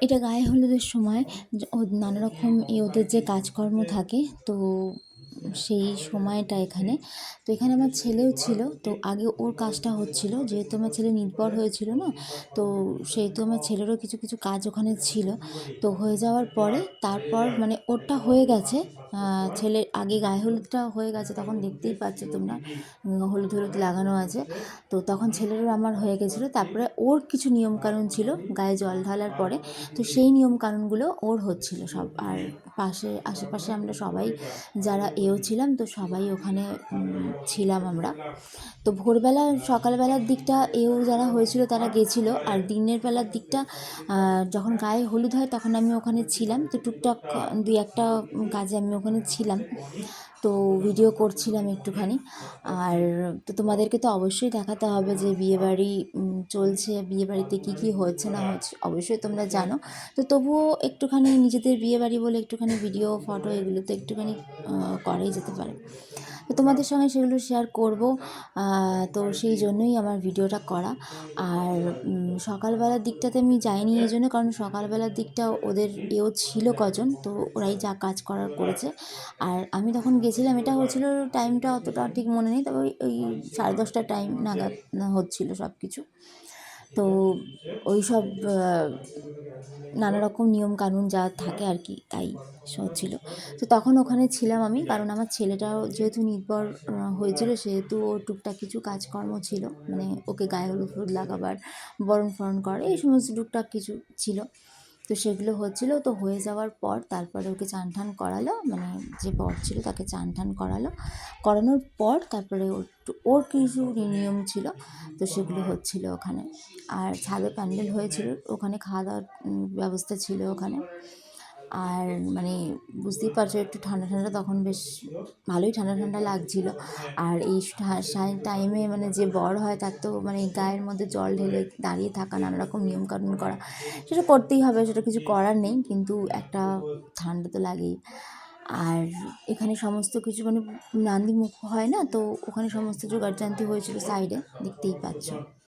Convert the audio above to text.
এটা গায়ে হলুদের সময় নানা রকম ওদের যে কাজকর্ম থাকে, তো সেই সময়টা এখানে। তো এখানে আমার ছেলেও ছিল। তো আগে ওর কাজটা হচ্ছিল। যেহেতু আমার ছেলে নির্ভর হয়েছিল না? তো সেহেতু আমার ছেলেরও কিছু, কিছু কাজ ওখানে ছিল। তো হয়ে যাওয়ার পরে তারপর মানে ওরটা হয়ে গেছে। আ ছেলের আগে গায়ে হলুদটা হয়ে গেছে, তখন দেখতেই পাচ্ছ তোমরা। হলুদ, হলুদ লাগানো আছে। তো তখন ছেলেরও আমার হয়ে গেছিলো। তারপরে ওর কিছু নিয়মকানুন ছিল গায়ে জল ঢালার পরে। তো সেই নিয়মকানুনগুলো ওর হচ্ছিল সব। আর আশেপাশে আমরা সবাই যারা ছিলাম, তো সবাই ওখানে ছিলাম আমরা। তো ভোরবেলা সকালবেলার দিকটা যারা হয়েছিল তারা গেছিলো। আর দিনের বেলার দিকটা যখন গায়ে হলুদ হয় তখন আমি ওখানে ছিলাম। তো টুকটাক ২-১ টা কাজে আমি ওখানে ছিলাম। তো ভিডিও করছিলাম একটুখানি। আর তো তোমাদেরকে তো অবশ্যই দেখাতে হবে যে বিয়েবাড়ি চলছে, বিয়েবাড়িতে কী, কী হচ্ছে না হচ্ছে অবশ্যই তোমরা জানো। তো তবুও একটুখানি নিজেদের বিয়েবাড়ি বলে একটুখানি ভিডিও, ফটো এগুলো তো একটুখানি করাই যেতে পারে। তো তোমাদের সঙ্গে সেগুলো শেয়ার করব। তো সেই জন্যই আমার ভিডিওটা করা। আর সকালবেলার দিকটাতে আমি যাইনি এই জন্য, কারণ সকালবেলার দিকটা ওদের ছিল কজন, তো ওরাই যা কাজ করার করেছে। আর আমি তখন গেছিলাম, এটা হচ্ছিল টাইমটা অতটা ঠিক মনে নেই, তবে ওই 10:30 টাইম নাগাদ হচ্ছিল সব কিছু। তো ওই সব নানা রকম নিয়মকানুন যা থাকে আর কি, তাই হচ্ছিল। তো তখন ওখানে ছিলাম আমি, কারণ আমার ছেলেটাও যেহেতু নির্ভর হয়েছিল, সেহেতু ওর টুকটাক কিছু কাজকর্ম ছিল। মানে ওকে গায়ে হলুদ ফুলুদ লাগাবার, বরণ ফরণ করা, এই সমস্ত টুকটাক কিছু ছিল। তো সেগুলো হচ্ছিল। তো হয়ে যাওয়ার পর তারপরে ওকে চান টান করালো, মানে যে বর ছিল তাকে চান টান করালো। করানোর পর তারপরে ওর কিছু নিয়ম ছিল, তো সেগুলো হচ্ছিল ওখানে। আর ছাদে প্যান্ডেল হয়েছিল, ওখানে খাওয়া দাওয়ার ব্যবস্থা ছিল ওখানে। আর মানে বুঝতেই পারছো একটু ঠান্ডা ঠান্ডা, তখন বেশ ভালোই ঠান্ডা ঠান্ডা লাগছিল। আর এই টাইমে মানে যে বর হয় তার তো মানে গায়ের মধ্যে জল ঢেলে দাঁড়িয়ে থাকা, নানা রকম নিয়মকানুন করা, সেটা করতেই হবে, সেটা কিছু করার নেই। কিন্তু একটা ঠান্ডা তো লাগেই। আর এখানে সমস্ত কিছু মানে নান্দিমুখ হয় না, তো ওখানে সমস্ত জোগাড় জান্তি হয়েছিল সাইডে, দেখতেই পাচ্ছ।